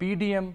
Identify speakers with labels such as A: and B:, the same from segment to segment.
A: PDM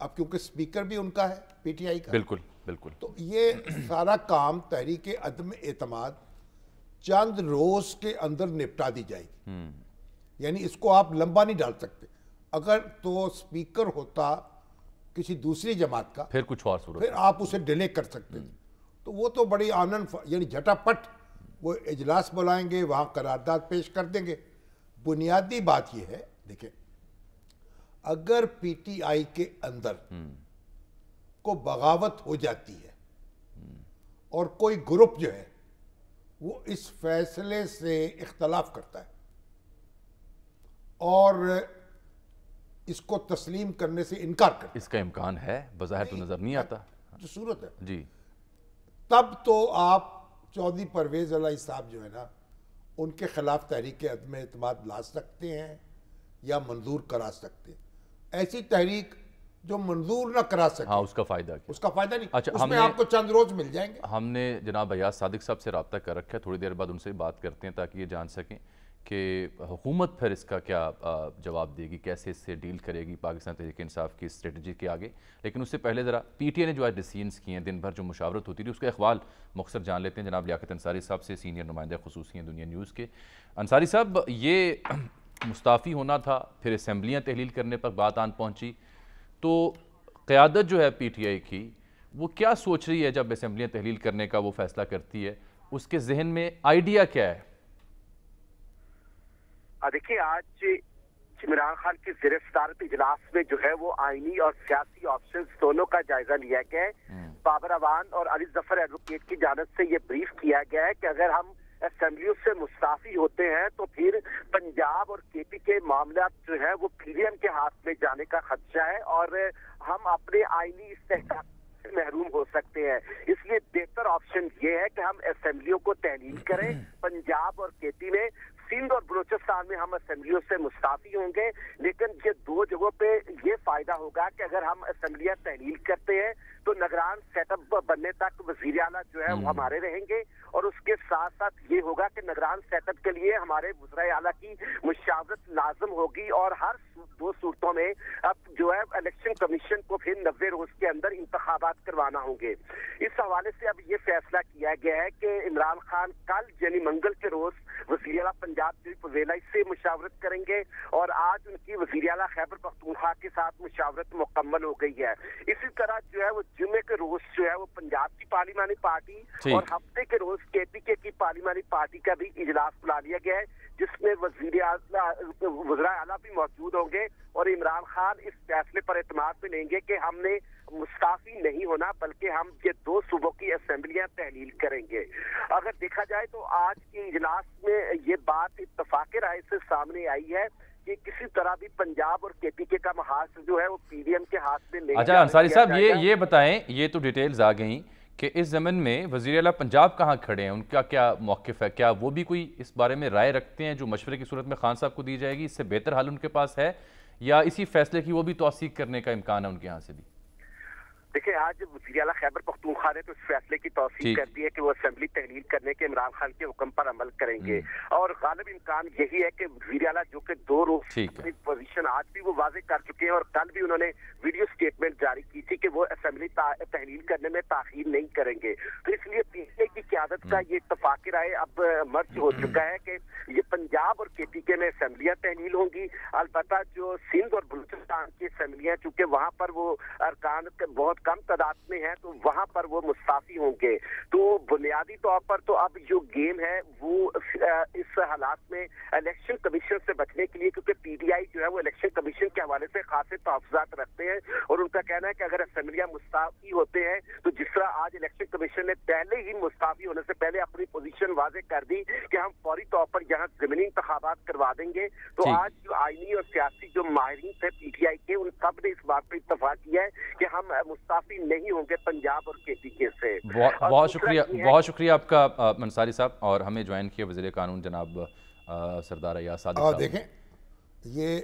B: اب کیونکہ speaker بھی ان کا ہے پی ٹی آئی کا,
A: بالکل بالکل,
B: تو یہ سارا کام تحریک عدم اعتماد چند روز کے اندر نپٹا دی جائے گی. یعنی اس کو آپ لمبا نہیں ڈال سکتے. اگر تو سپیکر ہوتا کسی دوسری جماعت کا
A: پھر کچھ اور صورت,
B: پھر آپ اسے ڈیلے کر سکتے تھے. تو وہ تو بڑی یعنی جھٹا پٹ وہ اجلاس بلائیں گے, وہاں قرارداد پیش کر دیں گے. بنیادی بات یہ ہے, دیکھیں اگر پی ٹی آئی کے اندر کو بغاوت ہو جاتی ہے اور کوئی گروپ جو ہے وہ اس فیصلے سے اختلاف کرتا ہے اور اس کو تسلیم کرنے سے انکار کرتا ہے,
A: اس کا امکان ہے, بظاہر تو نظر نہیں آتا
B: جو صورت ہے
A: جی,
B: تب تو آپ چودھری پرویز علیہ صاحب جو ہے نا ان کے خلاف تحریک عدم اعتماد لا سکتے ہیں یا منظور کرا سکتے ہیں. ایسی تحریک جو منظور نہ کرا سکے,
A: ہاں اس کا فائدہ کیا,
B: اس کا فائدہ نہیں.
A: اچھا,
B: اس میں آپ کو چند روز مل جائیں گے.
A: ہم نے جناب ایاز صادق صاحب سے رابطہ کر رکھا ہے, تھوڑی دیر بعد ان سے بات کرتے ہیں تاکہ یہ جان سکیں کہ حکومت پھر اس کا کیا جواب دے گی, کیسے اس سے ڈیل کرے گی پاکستان تحریک انصاف کی اسٹریٹجی کے آگے. لیکن اس سے پہلے ذرا پی ٹی آئی نے جو آج ڈیسیژنز کیے ہیں, دن بھر جو مشاورت ہوتی تھی, اس کا احوال مختصر جان لیتے ہیں جناب لیاقت انصاری صاحب سے, سینئر نمائندہ خصوصی ہیں دنیا نیوز کے. انصاری صاحب, یہ مستعفی ہونا تھا, پھر اسمبلیاں تحلیل کرنے پر بات آن پہنچی, تو قیادت جو ہے پی ٹی آئی کی وہ کیا سوچ رہی ہے جب اسمبلیاں تحلیل کرنے کا وہ فیصلہ کرتی ہے, اس کے ذہن میں آئیڈیا کیا ہے؟
C: دیکھیے, آج عمران خان کی زیر صدارت اجلاس میں جو ہے وہ آئینی اور سیاسی آپشنز دونوں کا جائزہ لیا گیا ہے. بابر اعوان اور علی ظفر ایڈوکیٹ کی جانب سے یہ بریف کیا گیا ہے کہ اگر ہم اسمبلیوں سے مستعفی ہوتے ہیں تو پھر پنجاب اور کے پی کے معاملات جو ہے وہ پی ڈی ایم کے ہاتھ میں جانے کا خدشہ ہے اور ہم اپنے آئینی استحکام سے محروم ہو سکتے ہیں. اس لیے بہتر آپشن یہ ہے کہ ہم اسمبلیوں کو تحلیل کریں. پنجاب اور کے پی میں, سندھ اور بلوچستان میں ہم اسمبلیوں سے مستعفی ہوں گے, لیکن یہ دو جگہوں پہ یہ فائدہ ہوگا کہ اگر ہم اسمبلیاں تحلیل کرتے ہیں تو نگران سیٹ اپ بننے تک وزیر اعلیٰ جو ہے وہ ہمارے رہیں گے, اور اس کے ساتھ ساتھ یہ ہوگا کہ نگران سیٹ اپ کے لیے ہمارے وزرائے اعلیٰ کی مشاورت لازم ہوگی, اور ہر دو صورتوں میں اب جو ہے الیکشن کمیشن کو پھر 90 روز کے اندر انتخابات کروانا ہوں گے. اس حوالے سے اب یہ فیصلہ کیا گیا ہے کہ عمران خان کل یعنی منگل کے روز وزیر اعلیٰ پنجاب شریف وزیلا سے مشاورت کریں گے, اور آج ان کی وزیر اعلیٰ خیبر پختونخوا کے ساتھ مشاورت مکمل ہو گئی ہے. اسی طرح جو ہے وہ جمعے کے روز جو ہے وہ پنجاب کی پارلیمانی پارٹی اور ہفتے کے روز کے پی کے کی پارلیمانی پارٹی کا بھی اجلاس بلا لیا گیا ہے, جس میں وزراء اعلیٰ بھی موجود ہوں گے, اور عمران خان اس فیصلے پر اعتماد بھی لیں گے کہ ہم نے مستعفی نہیں ہونا بلکہ ہم یہ دو صوبوں کی اسمبلیاں تحلیل کریں گے. اگر دیکھا جائے تو آج کے اجلاس میں یہ بات اتفاق رائے سے سامنے آئی ہے کہ کسی طرح بھی پنجاب اور کے پی کے کا محاذ جو ہے وہ پی ڈی ایم کے ہاتھ میں نہیں.
A: اچھا انصاری صاحب, یہ بتائیں, یہ تو ڈیٹیلز آ گئیں کہ اس ضمن میں وزیر اعلیٰ پنجاب کہاں کھڑے ہیں, ان کا کیا موقف ہے, کیا وہ بھی کوئی اس بارے میں رائے رکھتے ہیں جو مشورے کی صورت میں خان صاحب کو دی جائے گی, اس سے بہتر حل ان کے پاس ہے, یا اسی فیصلے کی وہ بھی توثیق کرنے کا امکان ہے ان کے یہاں سے بھی؟
C: دیکھیں, آج وزیر اعلیٰ خیبر پختونخوا نے تو اس فیصلے کی توثیق کر دی ہے کہ وہ اسمبلی تحلیل کرنے کے عمران خان کے حکم پر عمل کریں گے, اور غالب امکان یہی ہے کہ وزیر اعلیٰ جو کہ 2 روز اپنی پوزیشن آج بھی وہ واضح کر چکے ہیں, اور کل بھی انہوں نے ویڈیو سٹیٹمنٹ جاری کی تھی کہ وہ اسمبلی تحلیل کرنے میں تاخیر نہیں کریں گے. تو اس لیے پی ٹی آئی کی قیادت کا یہ اتفاق رائے اب مرج ہو چکا ہے کہ یہ پنجاب اور کے پی کے میں اسمبلیاں تحلیل ہوں گی. البتہ جو سندھ اور بلوچستان کی اسمبلیاں, چونکہ وہاں پر وہ ارکان بہت کم تعداد میں ہیں, تو وہاں پر وہ مستعفی ہوں گے. تو بنیادی طور پر تو اب جو گیم ہے وہ اس حالات میں الیکشن کمیشن سے بچنے کے لیے, کیونکہ پی ٹی آئی جو ہے وہ الیکشن کمیشن کے حوالے سے خاصے تحفظات رکھتے ہیں, اور ان کا کہنا ہے کہ اگر اسمبلیاں مستعفی ہوتے ہیں تو جس طرح آج الیکشن کمیشن نے پہلے ہی مستعفی ہونے سے پہلے اپنی پوزیشن واضح کر دی کہ ہم فوری طور پر یہاں ضمنی انتخابات کروا دیں گے, تو آج جو آئینی اور سیاسی جو ماہرین تھے پی ٹی آئی کے, ان سب نے اس بات پر اتفاق کیا ہے کہ ہم مستعفی نہیں ہوں گے پنجاب اور کے پی کے سے.
A: بہت شکریہ آپ کا انصاری صاحب, اور ہمیں جوائن کیا وزیر قانون جناب سردار ایاز صادق صاحب.
B: دیکھیں, یہ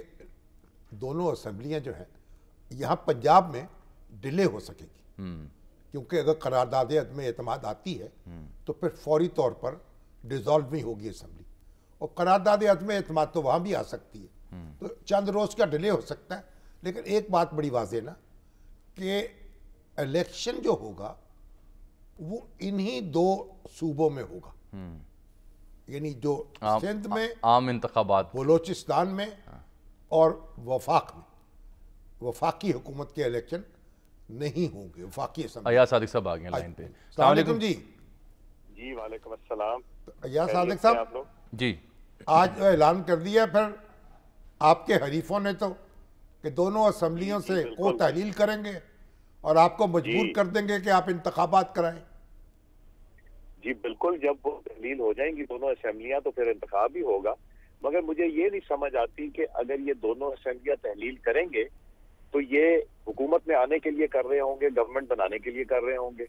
B: دونوں اسمبلیاں جو ہیں یہاں پنجاب میں ڈیلے ہو سکے گی, کیونکہ اگر قرارداد عدم اعتماد آتی ہے تو پھر فوری طور پر ڈیزالو نہیں ہوگی اسمبلی, اور قرارداد عدم اعتماد تو وہاں بھی آ سکتی ہے, تو چند روز کا ڈیلے ہو سکتا ہے. لیکن ایک بات بڑی واضح نا کہ الیکشن جو ہوگا وہ انہی دو صوبوں میں ہوگا، یعنی جو سندھ میں
A: عام انتخابات،
B: بلوچستان میں اور وفاق میں وفاقی حکومت کے الیکشن نہیں ہوں گے، وفاقی اسمبلی۔
A: ایاز صادق صاحب آگئے ہیں لائن پہ۔
B: السلام علیکم جی۔
D: جی وعلیکم السلام۔
B: ایاز صادق صاحب
A: جی
B: آج اعلان کر دیا پھر آپ کے حریفوں نے تو کہ دونوں اسمبلیوں سے کو تحلیل کریں گے اور آپ کو مجبور کر دیں گے کہ آپ انتخابات کرائیں۔
D: جی بالکل، جب وہ تحلیل ہو جائیں گی دونوں اسمبلیاں تو پھر انتخاب بھی ہوگا، مگر مجھے یہ نہیں سمجھ آتی کہ اگر یہ دونوں اسمبلیاں تحلیل کریں گے تو یہ حکومت میں آنے کے لیے کر رہے ہوں گے، گورنمنٹ بنانے کے لیے کر رہے ہوں گے،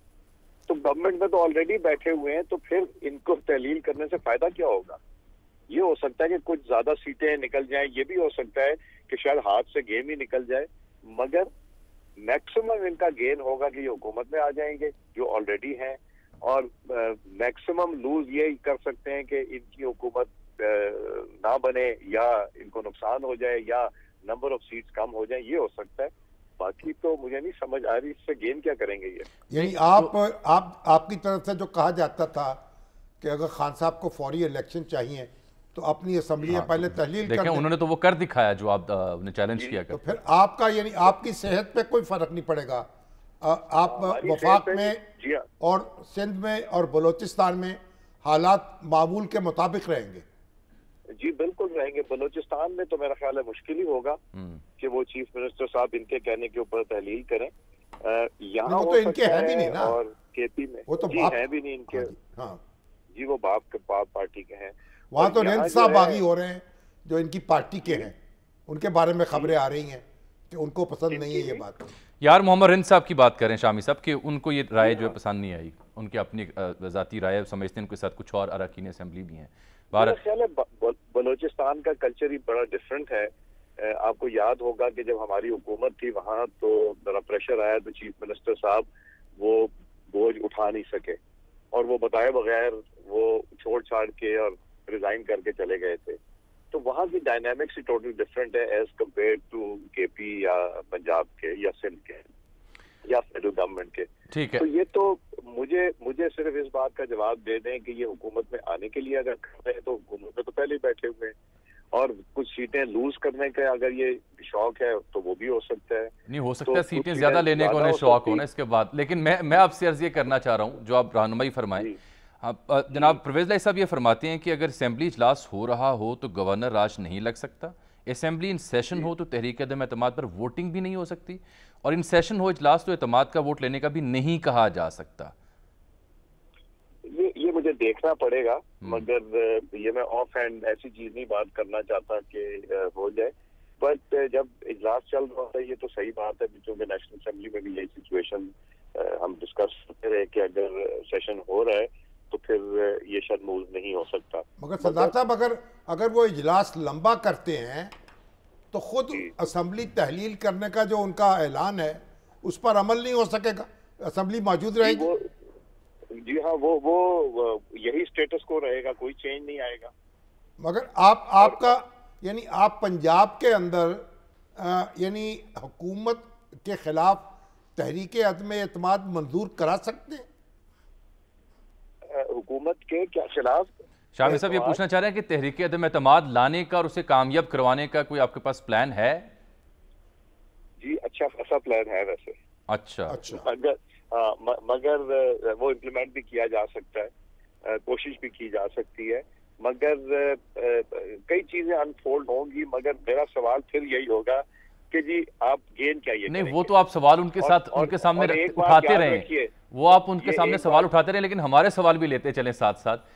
D: تو گورنمنٹ میں تو آلریڈی بیٹھے ہوئے ہیں، تو پھر ان کو تحلیل کرنے سے فائدہ کیا ہوگا؟ یہ ہو سکتا ہے کہ کچھ زیادہ سیٹیں نکل جائیں، یہ بھی ہو سکتا ہے کہ شاید ہاتھ سے گیم ہی نکل جائے، مگر میکسیمم ان کا گین ہوگا کہ یہ حکومت میں آ جائیں گے جو آلریڈی ہیں، اور میکسیمم لوز یہ کر سکتے ہیں کہ ان کی حکومت نہ بنے یا ان کو نقصان ہو جائے یا نمبر آف سیٹس کم ہو جائیں، یہ ہو سکتا ہے۔ باقی تو مجھے نہیں سمجھ آ رہی اس سے گین کیا کریں گے یہ۔
B: یعنی آپ کی طرف سے جو کہا جاتا تھا کہ اگر خان صاحب کو فوری الیکشن چاہیے تو اپنی اسمبلیاں پہلے تحلیل کر
A: دیکھیں،
B: دیں،
A: انہوں نے تو وہ کر دکھایا جو آپ نے چیلنج کیا
B: تو
A: کرتے۔
B: پھر آپ کا یعنی آپ کی صحت پہ کوئی فرق نہیں پڑے گا، آپ وفاق میں اور سندھ میں اور بلوچستان میں حالات معمول کے مطابق رہیں گے؟
D: جی بالکل رہیں گے۔ بلوچستان میں تو میرا خیال ہے مشکل ہی ہوگا کہ وہ چیف منسٹر صاحب ان کے کہنے کے اوپر تحلیل کریں۔ یہاں
B: وہ تو ان کے ہیں بھی نہیں نا،
D: اور کے پی میں
B: وہ تو
D: جی ہیں بھی نہیں ان کے،
B: ہاں
D: جی وہ باپ پارٹی کے ہیں۔
B: وہاں تو رند صاحب باغی ہو رہے ہیں جو ان کی پارٹی کے ہیں، ان کے بارے میں خبریں آ رہی ہیں کہ ان کو پسند نہیں ہے یہ بات۔
A: یار محمد رند صاحب کی بات کریں شامی صاحب کہ ان کو یہ رائے جو ہے پسند نہیں آئی، ان کی اپنی ذاتی رائے سمجھتے ہیں، ان کے ساتھ کچھ اور اراکین اسمبلی بھی ہیں۔
D: میرا خیال ہے بلوچستان کا کلچر ہی بڑا ڈیفرنٹ ہے۔ آپ کو یاد ہوگا کہ جب ہماری حکومت تھی وہاں تو ذرا پریشر آیا تو چیف منسٹر صاحب وہ بوجھ اٹھا نہیں سکے اور وہ بتائے بغیر وہ چھوڑ چھاڑ کے اور ریزائن کر کے چلے گئے تھے، تو وہاں کی ڈائنامکس ہی ٹوٹل ڈفرینٹ ہے ایز کمپیئر ٹو کے پی یا پنجاب کے یا سندھ کے یا فیڈرل گورنمنٹ کے۔
A: ٹھیک ہے،
D: تو یہ تو مجھے صرف اس بات کا جواب دے دیں کہ یہ حکومت میں آنے کے لیے اگر کر رہے ہیں تو حکومت میں تو پہلے ہی بیٹھے ہوئے ہیں، اور کچھ سیٹیں لوز کرنے کا اگر یہ شوق ہے تو وہ بھی ہو سکتا ہے۔
A: نہیں ہو سکتا ہے سیٹیں زیادہ لینے کا انہیں شوق ہونا اس کے بعد، لیکن میں آپ سے عرض یہ کرنا چاہ رہا ہوں جو آپ رہنمائی فرمائیں۔ جناب پرویز لائی صاحب یہ فرماتے ہیں کہ اگر اسمبلی اجلاس ہو رہا ہو تو گورنر راج نہیں لگ سکتا، اسمبلی ان سیشن ہو تو تحریک عدم اعتماد پر ووٹنگ بھی نہیں ہو سکتی، اور ان سیشن ہو اجلاس تو اعتماد کا ووٹ لینے کا بھی نہیں کہا جا سکتا۔
D: یہ مجھے دیکھنا پڑے گا، مگر یہ میں آف ہینڈ ایسی چیز نہیں بات کرنا چاہتا کہ ہو جائے، بٹ جب اجلاس چل رہا ہے یہ تو صحیح بات ہے، چونکہ نیشنل اسمبلی میں بھی یہی سچویشن ہم ڈسکس کرتے رہے کہ اگر سیشن ہو رہا ہے تو پھر یہ شاید موز نہیں ہو سکتا۔
B: مگر سردار صاحب اگر وہ اجلاس لمبا کرتے ہیں تو خود اسمبلی تحلیل کرنے کا جو ان کا اعلان ہے اس پر عمل نہیں ہو سکے گا، اسمبلی موجود رہے گی۔
D: جی ہاں، وہ یہی سٹیٹس کو رہے گا، کوئی چینج نہیں آئے گا۔
B: مگر آپ کا یعنی آپ پنجاب کے اندر یعنی حکومت کے خلاف تحریک عدم اعتماد منظور کرا سکتے ہیں؟
D: حکومت کے کیا خلاف؟
A: شامی صاحب یہ پوچھنا چاہ رہے ہیں کہ تحریک عدم اعتماد لانے کا اور اسے کامیاب کروانے کا کوئی آپ کے پاس پلان ہے؟
D: جی اچھا خاصا پلان ہے ویسے۔
A: اچھا
D: مگر وہ امپلیمنٹ بھی کیا جا سکتا ہے، کوشش بھی کی جا سکتی ہے، مگر کئی چیزیں انفولڈ ہوں گی، مگر میرا سوال پھر یہی ہوگا کہ جی آپ گین کیا یہ
A: نہیں، وہ تو آپ سوال ان کے سامنے اٹھاتے رہیں، وہ آپ ان کے سامنے سوال اٹھاتے رہیں، لیکن ہمارے سوال بھی لیتے چلیں ساتھ ساتھ۔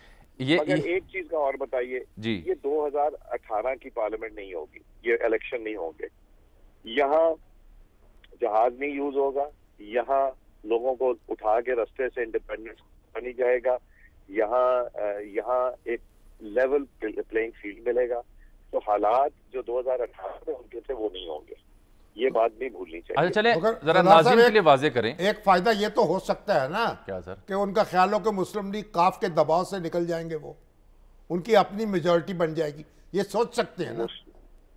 D: مگر ایک چیز کا اور بتائیے، یہ 2018 کی پارلیمنٹ نہیں ہوگی، یہ الیکشن نہیں ہوں گے، یہاں جہاز نہیں یوز ہوگا، یہاں لوگوں کو اٹھا کے رستے سے انڈیپینڈنس بنی جائے گا، یہاں ایک لیول پلینگ فیلڈ ملے گا، تو حالات جو 2018 میں ان کے تھے وہ نہیں ہوں گے، یہ بات نہیں بھولنی چاہیے۔
A: اچھا چلیں ذرا ناظرین کے لیے واضح کریں،
B: ایک فائدہ یہ تو ہو سکتا ہے نا
A: کیا سر
B: کہ ان کا خیال ہو کہ مسلم لیگ کاف کے دباؤ سے نکل جائیں گے، وہ ان کی اپنی میجورٹی بن جائے گی، یہ سوچ سکتے ہیں نا؟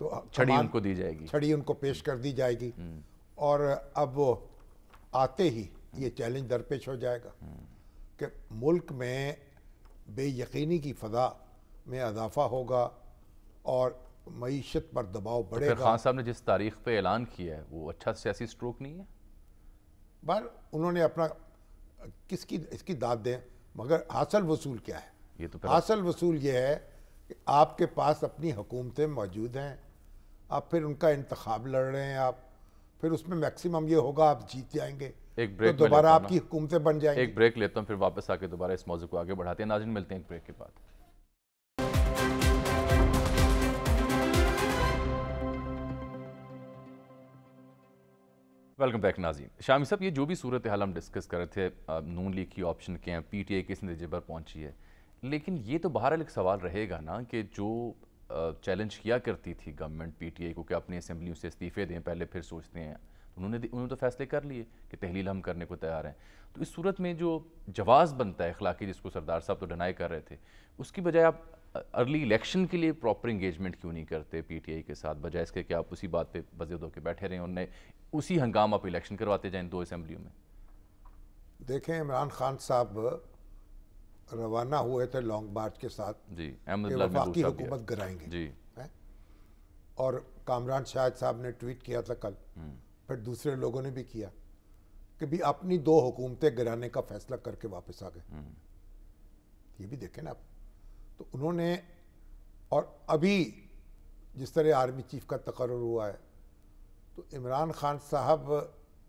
B: تو
A: چھڑی ان کو دی جائے گی,
B: چھڑی ان کو پیش کر دی جائے گی, اور اب وہ آتے ہی یہ چیلنج درپیش ہو جائے گا کہ ملک میں بے یقینی کی فضا میں اضافہ ہوگا اور معیشت پر دباؤ بڑھے
A: پھر
B: گا.
A: خان صاحب نے جس تاریخ پہ اعلان کیا ہے وہ اچھا سیاسی سٹروک نہیں ہے؟
B: بار انہوں نے اپنا اس کی داد دیں, مگر حاصل وصول کیا ہے؟
A: یہ تو
B: حاصل وصول یہ ہے کہ آپ کے پاس اپنی حکومتیں موجود ہیں, آپ پھر ان کا انتخاب لڑ رہے ہیں, آپ پھر اس میں میکسیمم یہ ہوگا آپ جیت جائیں گے تو دوبارہ آپ کی حکومتیں بن جائیں گی.
A: ایک بریک لیتا ہوں, پھر واپس آ کے دوبارہ اس موضوع کو آگے بڑھاتے ہیں. ناظرین ملتے ہیں ایک بریک کے بعد. ویلکم بیک ناظرین. شامی صاحب, یہ جو بھی صورتحال ہم ڈسکس کر رہے تھے, نون لیگ کی آپشن کے ہیں, پی ٹی آئی کس نتیجے پر پہنچی ہے, لیکن یہ تو بہرحال ایک سوال رہے گا نا کہ جو چیلنج کیا کرتی تھی گورنمنٹ پی ٹی آئی کو کہ اپنی اسمبلیوں سے استعفے دیں, پہلے پھر سوچتے ہیں, انہوں نے تو فیصلے کر لیے کہ تحلیل ہم کرنے کو تیار ہیں. تو اس صورت میں جو جواز بنتا ہے اخلاقی, جس کو سردار صاحب تو ڈینائی کر رہے تھے, اس کی بجائے آپ ارلی الیکشن کے لیے پراپر انگیجمنٹ کیوں نہیں کرتے پی ٹی آئی کے ساتھ, بجائے اس کے کہ آپ اسی بات پہ بزید ہو کے بیٹھے رہیں, انہیں اسی ہنگام آپ الیکشن کرواتے جائیں دو اسمبلیوں میں؟
B: دیکھیں, عمران خان صاحب روانہ ہوئے تھے لانگ مارچ کے ساتھ
A: جی,
B: کہ وفاقی حکومت گرائیں گے
A: جی,
B: اور کامران شاہد صاحب نے ٹویٹ کیا تھا کل, پھر دوسرے لوگوں نے بھی کیا کہ بھی اپنی دو حکومتیں گرانے کا فیصلہ کر کے واپس آ گئے. یہ بھی دیکھیں نا آپ. تو انہوں نے, اور ابھی جس طرح آرمی چیف کا تقرر ہوا ہے, تو عمران خان صاحب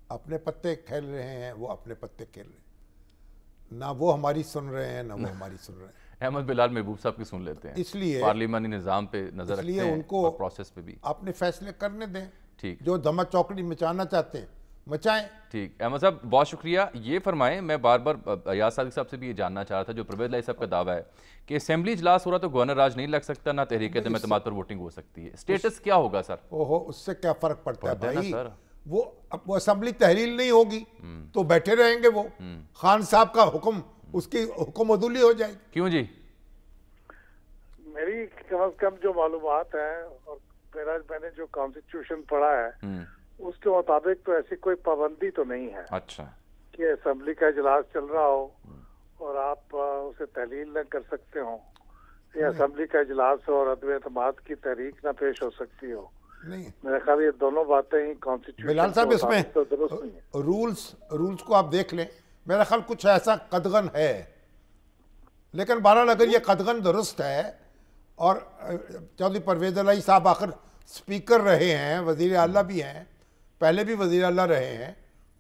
B: اپنے پتے کھیل رہے ہیں, وہ اپنے پتے کھیل رہے ہیں, نہ وہ ہماری سن رہے ہیں نہ وہ ہماری سن رہے ہیں.
A: احمد بلال محبوب صاحب کی سن لیتے ہیں,
B: اس لیے
A: پارلیمانی نظام پہ نظر رکھتے ہیں
B: ان کو
A: اور پروسیس پہ بھی.
B: اپنے فیصلے کرنے دیں,
A: ٹھیک,
B: جو دھما چوکڑی مچانا چاہتے ہیں مچائیں.
A: ٹھیک. احمد صاحب بہت شکریہ. یہ فرمائیں, میں بار بار ایاز صادق صاحب سے بھی یہ جاننا چاہ رہا تھا, جو پرویز لائی صاحب کا دعویٰ ہے کہ اسمبلی اجلاس ہو رہا تو گورنر راج نہیں لگ سکتا, نہ تحریک عدم اعتماد پر ووٹنگ ہو سکتی ہے, اسٹیٹس کیا ہوگا سر؟
B: اس سے کیا فرق پڑتا ہے بھائی, وہ اسمبلی تحلیل نہیں ہوگی تو بیٹھے رہیں گے, وہ خان صاحب کا حکم, اس کی حکم عدولی ہو جائے گی.
A: کیوں جی؟
E: میری کم از کم جو معلومات ہیں اور میں نے جو کانسٹیٹیوشن پڑھا ہے اس کے مطابق تو ایسی کوئی پابندی تو نہیں ہے.
A: اچھا,
E: کہ اسمبلی کا اجلاس چل رہا ہو اور آپ اسے تحلیل نہ کر سکتے ہوں, یا اسمبلی کا اجلاس ہو اور عدم اعتماد کی تحریک نہ پیش ہو سکتی ہو. میرے خیال یہ دونوں باتیں ہی کانسٹیٹیوشن
B: بلال صاحب اس میں
E: درست نہیں ہے.
B: رولز کو آپ دیکھ لیں, میرا خیال کچھ ایسا قدغن ہے, لیکن بہرحال اگر یہ قدغن درست ہے, اور چودھری پرویز الہی صاحب آخر سپیکر رہے ہیں, وزیر اعلیٰ بھی ہیں, پہلے بھی وزیر اعلیٰ رہے ہیں,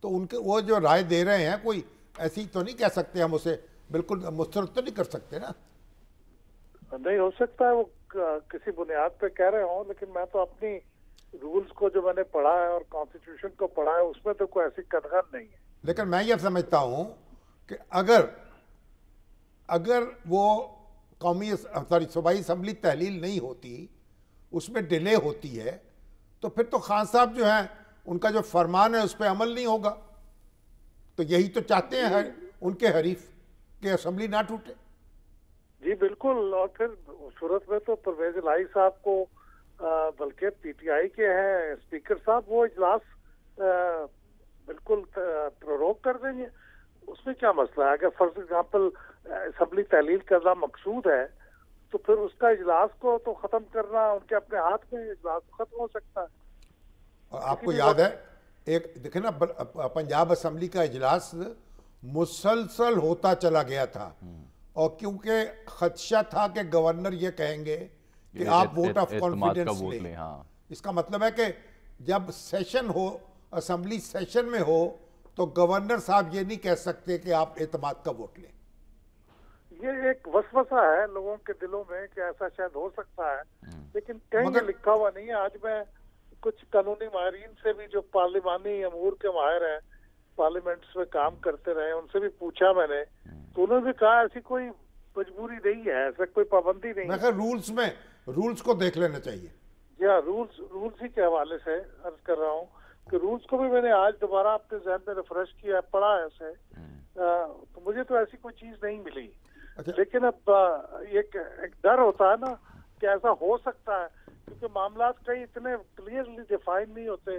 B: تو ان کے وہ جو رائے دے رہے ہیں کوئی ایسی تو نہیں کہہ سکتے ہم اسے بالکل مسترد تو نہیں کر سکتے نا.
E: نہیں ہو سکتا ہے وہ کسی بنیاد پہ کہہ رہے ہوں, لیکن میں تو اپنی رولز کو جو میں نے پڑھا ہے اور کانسٹیٹیوشن کو پڑھا ہے اس میں تو کوئی ایسی قدغن نہیں ہے.
B: لیکن میں یہ سمجھتا ہوں کہ اگر وہ صوبائی اسمبلی تحلیل نہیں ہوتی, اس میں ڈیلے ہوتی ہے, تو پھر تو خان صاحب جو ہیں ان کا جو فرمان ہے اس پہ عمل نہیں ہوگا. تو یہی تو چاہتے ہیں ان کے حریف کہ اسمبلی نہ ٹوٹے.
E: جی بالکل, اور پھر صورت میں تو پرویز الہی صاحب کو بلکہ پی ٹی آئی کے ہیں اسپیکر صاحب, وہ اجلاس بالکل پروروگ کر دیں گے. اس میں کیا مسئلہ ہے؟ اگر فرض ایگزامپل اسمبلی تحلیل کرنا مقصود ہے تو پھر اس کا اجلاس کو تو ختم کرنا ان کے اپنے ہاتھ میں, اجلاس ختم ہو سکتا ہے.
B: اور آپ کو یاد ہے ایک دیکھیں نا, پنجاب اسمبلی کا اجلاس مسلسل ہوتا چلا گیا تھا, اور کیونکہ خدشہ تھا کہ گورنر یہ کہیں گے کہ آپ ووٹ آف کانفیڈنس لیں. اس کا مطلب ہے کہ جب سیشن ہو, اسمبلی سیشن میں ہو, تو گورنر صاحب یہ نہیں کہہ سکتے کہ آپ اعتماد کا ووٹ لیں.
E: یہ ایک وسوسہ ہے لوگوں کے دلوں میں کہ ایسا شاید ہو سکتا ہے, لیکن کہیں یہ لکھا ہوا نہیں ہے. آج میں کچھ قانونی ماہرین سے بھی جو پارلیمانی امور کے ماہر ہیں, پارلیمنٹس میں کام کرتے رہے, ان سے بھی پوچھا میں نے, تو انہوں نے بھی کہا ایسی کوئی مجبوری نہیں ہے, ایسا کوئی پابندی نہیں ہے.
B: میں رولز کو دیکھ لینا چاہیے.
E: جی ہاں, رولز ہی کے حوالے سے عرض کر رہا ہوں کہ رولز کو بھی میں نے آج دوبارہ اپنے ذہن میں ریفریش کیا, پڑھا ہے اسے, تو مجھے تو ایسی کوئی چیز نہیں ملی. لیکن اب ایک ڈر ہوتا ہے نا کہ ایسا ہو سکتا ہے، کیونکہ معاملات کئی اتنے کلیئرلی ڈیفائن نہیں ہوتے،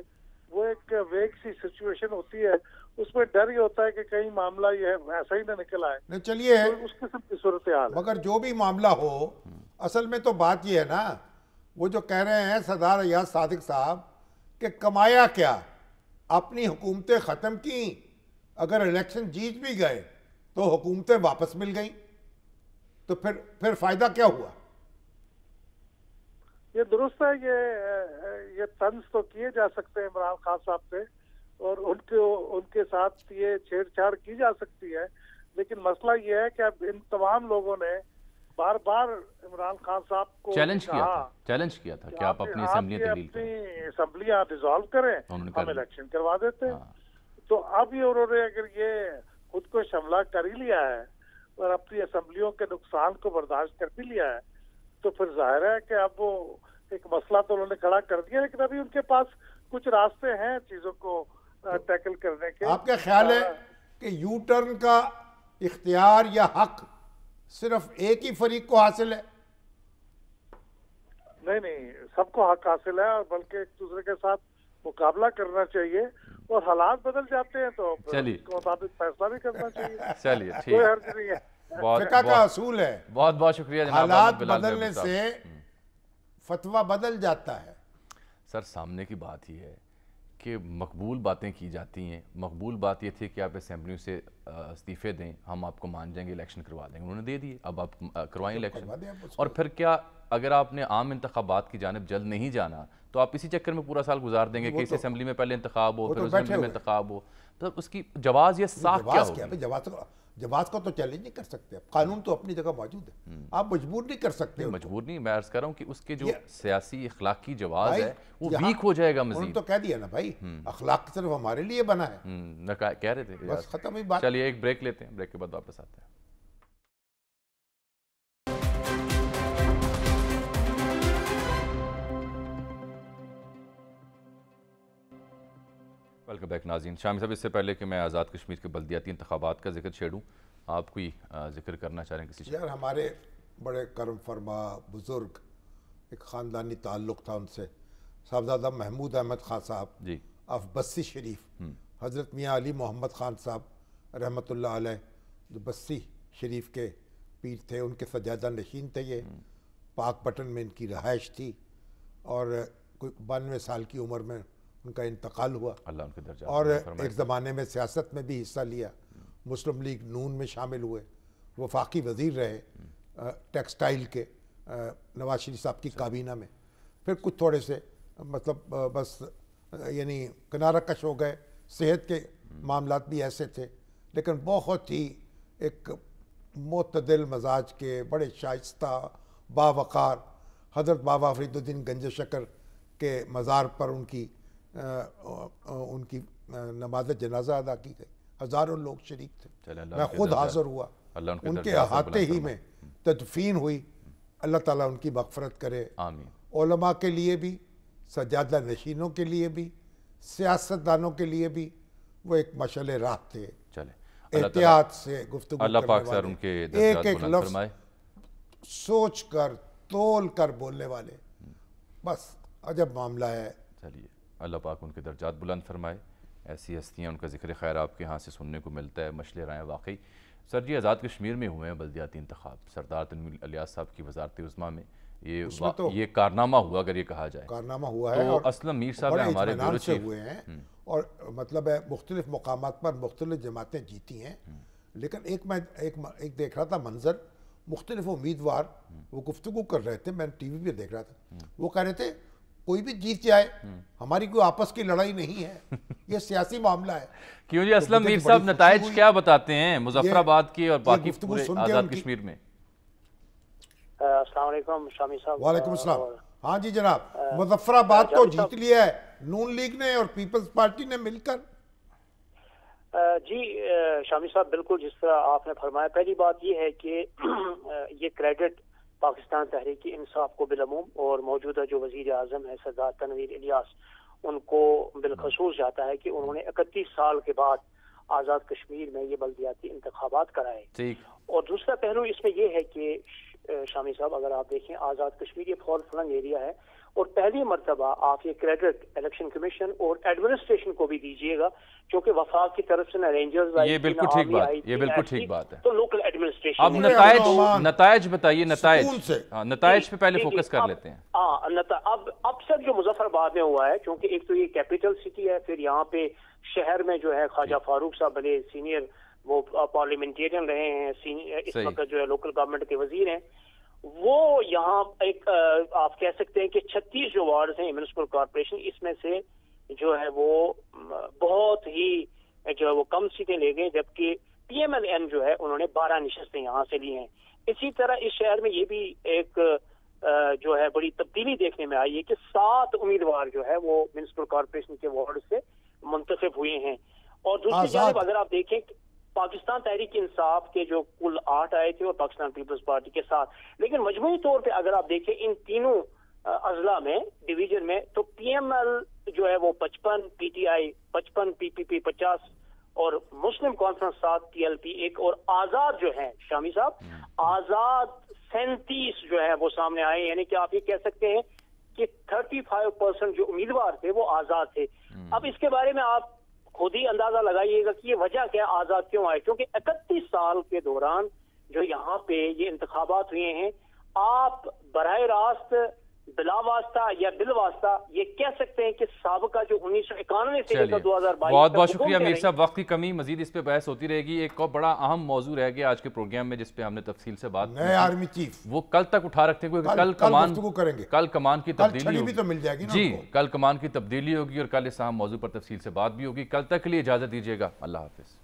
E: وہ ایک ویگ سی سچویشن ہوتی ہے، اس میں ڈر یہ ہوتا ہے کہ کہیں معاملہ یہ ایسا ہی نہ نکل آئے.
B: نہیں چلیے
E: اس قسم کی صورتحال ہے.
B: مگر جو بھی معاملہ ہو، اصل میں تو بات یہ ہے نا، وہ جو کہہ رہے ہیں سردار ایاز صادق صاحب کہ کمایا کیا، اپنی حکومتیں ختم کی، اگر الیکشن جیت بھی گئے تو حکومتیں واپس مل گئیں، تو پھر فائدہ کیا ہوا؟
E: یہ درست ہے، یہ طنز تو کیے جا سکتے ہیں عمران خان صاحب سے، اور ان کے ساتھ یہ چھیڑ چھاڑ کی جا سکتی ہے، لیکن مسئلہ یہ ہے کہ اب ان تمام لوگوں نے بار بار عمران خان صاحب کو
A: چیلنج کیا تھا کہ آپ اپنی اسمبلیاں تحلیل کریں،
E: اپنی اسمبلیاں ڈیزالو کریں، ہم الیکشن کروا دیتے ہیں. تو اب یہ انہوں نے اگر یہ خود کو حملہ کر ہی لیا ہے اور اپنی اسمبلیوں کے نقصان کو برداشت کر بھی لیا ہے، تو پھر ظاہر ہے کہ اب وہ ایک مسئلہ تو انہوں نے کھڑا کر دیا، لیکن ابھی ان کے پاس کچھ راستے ہیں چیزوں کو ٹیکل کرنے کے.
B: آپ کا خیال ہے کہ یو ٹرن کا اختیار یا حق صرف ایک ہی فریق کو حاصل ہے؟
E: نہیں، سب کو حق حاصل ہے، اور بلکہ ایک دوسرے کے ساتھ مقابلہ کرنا چاہیے، اور حالات بدل جاتے ہیں تو اس کے مطابق فیصلہ بھی کرنا چاہیے.
A: چلیے ٹھیک،
E: کوئی حرج نہیں ہے،
B: فقہ کا اصول ہے.
A: بہت بہت شکریہ جناب.
B: حالات بدلنے سے فتویٰ بدل جاتا ہے.
A: سر سامنے کی بات یہ ہے کہ مقبول باتیں کی جاتی ہیں. مقبول بات یہ تھی کہ آپ اسمبلیوں سے استعفے دیں، ہم آپ کو مان جائیں گے، الیکشن کروا دیں گے. انہوں نے دے دیے، اب آپ کروائیں الیکشن. اور پھر کیا اگر آپ نے عام انتخابات کی جانب جلد نہیں جانا تو آپ اسی چکر میں پورا سال گزار دیں گے کہ اس اسمبلی میں پہلے انتخاب ہو، پھر اس اسمبلی میں انتخاب ہو. تو اس کی جواز یہ ساخت کیا ہوگی؟
B: جواز کو تو چیلنج نہیں کر سکتے، قانون تو اپنی جگہ موجود ہے، آپ مجبور نہیں کر سکتے.
A: مجبور نہیں، میں عرض کر رہا ہوں کہ اس کے جو سیاسی اخلاقی جواز ہے وہ ویک ہو جائے گا مزید.
B: انہوں نے تو کہہ دیا نا بھائی، اخلاق صرف ہمارے لیے بنا ہے،
A: کہہ رہے تھے.
B: بس ختم ہی بات.
A: چلیے ایک بریک لیتے ہیں، بریک کے بعد واپس آتے ہیں. ویلکم بیک ناظرین. شامی صاحب، اس سے پہلے کہ میں آزاد کشمیر کے بلدیاتی انتخابات کا ذکر چھیڑوں، آپ کوئی ذکر کرنا چاہ رہے ہیں کسی چیز؟
B: یار ہمارے بڑے کرم فرما بزرگ، ایک خاندانی تعلق تھا ان سے، صاحبزادہ محمود احمد خان صاحب
A: جی
B: آف بسی شریف، حضرت میاں علی محمد خان صاحب رحمۃ اللہ علیہ جو بسی شریف کے پیر تھے، ان کے سجادہ نشین تھے. یہ پاک پٹن میں ان کی رہائش تھی، اور کوئی 92 سال کی عمر میں ان کا انتقال ہوا.
A: اللہ ان کے درجات
B: اور ایک زمانے میں سیاست میں بھی حصہ لیا، مسلم لیگ نون میں شامل ہوئے، وفاقی وزیر رہے ٹیکسٹائل کے نواز شریف صاحب کی کابینہ میں. پھر کچھ تھوڑے سے مطلب بس یعنی کنارہ کش ہو گئے، صحت کے معاملات بھی ایسے تھے، لیکن بہت ہی ایک معتدل مزاج کے، بڑے شائستہ باوقار. حضرت بابا فرید الدین گنج شکر کے مزار پر ان کی نماز جنازہ ادا کی گئی، ہزاروں لوگ شریک تھے. میں خود حاضر ہوا، ان کے احاطے ہی میں تدفین ہوئی. اللہ تعالیٰ ان کی مغفرت کرے.
A: آمین.
B: علماء کے لیے بھی، سجادہ نشینوں کے لیے بھی، سیاستدانوں کے لیے بھی وہ ایک مشعل راہ تھے. احتیاط سے گفتگو
A: اللہ پاک
B: کرنے
A: سر ان کے
B: والے، ایک ایک
A: بلند
B: لفظ
A: فرمائے،
B: سوچ کر تول کر بولنے والے. بس عجب معاملہ ہے.
A: چلیے اللہ پاک ان کے درجات بلند فرمائے. ایسی ہستیاں، ان کا ذکر خیر آپ کے ہاں سے سننے کو ملتا ہے، مشعل رائے واقعی. سر جی، آزاد کشمیر میں ہوئے ہیں بلدیاتی انتخاب، سردار تنویر الیاس صاحب کی وزارت عظمیٰ میں یہ کارنامہ ہوا اگر یہ کہا جائے.
B: کارنامہ ہوا ہے،
A: تو
B: اور
A: اسلم میر صاحب
B: بڑے
A: ہمارے
B: اطمینان
A: بیورو
B: سے
A: چیف
B: ہوئے ہیں، اور مطلب ہے مختلف مقامات پر مختلف جماعتیں جیتی ہیں. لیکن میں ایک دیکھ رہا تھا منظر، مختلف امیدوار وہ گفتگو کر رہے تھے، میں ٹی وی پہ دیکھ رہا تھا، وہ کہہ رہے تھے کوئی بھی جیت جائے، ہماری کوئی آپس کی لڑائی نہیں ہے، یہ سیاسی معاملہ ہے.
A: کیوں جی؟ اسلم میر صاحب نتائج کیا بتاتے ہیں مظفر آباد کی اور باقی پورے آزاد کشمیر میں؟
F: السلام علیکم شامی صاحب.
B: وعلیکم السلام. ہاں جی جناب، مظفر آباد تو جیت لیا ہے نون لیگ نے اور پیپلز پارٹی نے مل کر.
F: جی شامی صاحب، بالکل جس طرح آپ نے فرمایا. پہلی بات یہ ہے کہ یہ کریڈٹ پاکستان تحریک انصاف کو بالعموم اور موجودہ جو وزیر اعظم ہے سردار تنویر الیاس، ان کو بالخصوص جاتا ہے کہ انہوں نے 31 سال کے بعد آزاد کشمیر میں یہ بلدیاتی انتخابات کرائے. اور دوسرا پہلو اس میں یہ ہے کہ شامی صاحب اگر آپ دیکھیں آزاد کشمیر یہ فور فلنگ ایریا ہے اور پہلی مرتبہ آپ یہ کریڈٹ الیکشن کمیشن اور ایڈمنسٹریشن کو بھی دیجیے گا کیونکہ وفاق کی طرف سے نہ رینجرز آئی
A: یہ بالکل ٹھیک بات یہ بالکل ٹھیک بات ہے
F: تو لوکل ایڈمنسٹریشن
A: اب نتائج بتائیے نتائج پہ پہلے فوکس کر لیتے ہیں
F: اب سر جو مظفر آباد میں ہوا ہے کیونکہ ایک تو یہ کیپٹل سٹی ہے پھر یہاں پہ شہر میں جو ہے خواجہ فاروق صاحب بڑے سینئر وہ پارلیمنٹیرین رہے ہیں اس وقت جو ہے لوکل گورنمنٹ کے وزیر ہیں وہ یہاں ایک آپ کہہ سکتے ہیں کہ 36 جو وارڈز ہیں میونسپل کارپوریشن اس میں سے جو ہے وہ بہت ہی جو ہے وہ کم سیٹیں لے گئے جبکہ پی ایم ایل این جو ہے انہوں نے 12 نشستیں یہاں سے لی ہیں. اسی طرح اس شہر میں یہ بھی ایک جو ہے بڑی تبدیلی دیکھنے میں آئی ہے کہ 7 امیدوار جو ہے وہ میونسپل کارپوریشن کے وارڈ سے منتخب ہوئے ہیں. اور دوسری جانب اگر آپ دیکھیں پاکستان تحریک انصاف کے جو کل 8 آئے تھے اور پاکستان پیپلز پارٹی کے ساتھ لیکن مجموعی طور پہ اگر آپ دیکھیں ان تینوں اضلاع میں ڈویژن میں تو پی ایم ایل جو ہے وہ 55 پی ٹی آئی 55 پی پی پی 50 اور مسلم کانفرنس 7 پی ایل پی 1 اور آزاد جو ہیں شامی صاحب آزاد 37 جو ہے وہ سامنے آئے یعنی کہ آپ یہ کہہ سکتے ہیں کہ 35% جو امیدوار تھے وہ آزاد تھے. اب اس کے بارے میں آپ خود ہی اندازہ لگائیے گا کہ یہ وجہ کیا آزاد کیوں آئے کیونکہ 31 سال کے دوران جو یہاں پہ یہ انتخابات ہوئے ہیں آپ براہ راست بلا واسطہ یا بل واسطہ یہ کہہ سکتے ہیں کہ سابقہ جو 1991 سے لے کر 2022
A: بہت بہت شکریہ امیر صاحب. وقت کی کمی مزید اس پہ بحث ہوتی رہے گی. ایک اور بڑا اہم موضوع رہ گیا آج کے پروگرام میں جس پہ ہم نے تفصیل سے بات
B: نئے آرمی چیف
A: وہ کل تک اٹھا رکھتے ہیں کیونکہ کل کمان کی تبدیلی ہوگی. جی کل کمان کی تبدیلی ہوگی اور کل اس اہم موضوع پر تفصیل سے بات بھی ہوگی. کل تک کے لیے اجازت دیجیے گا. اللہ حافظ.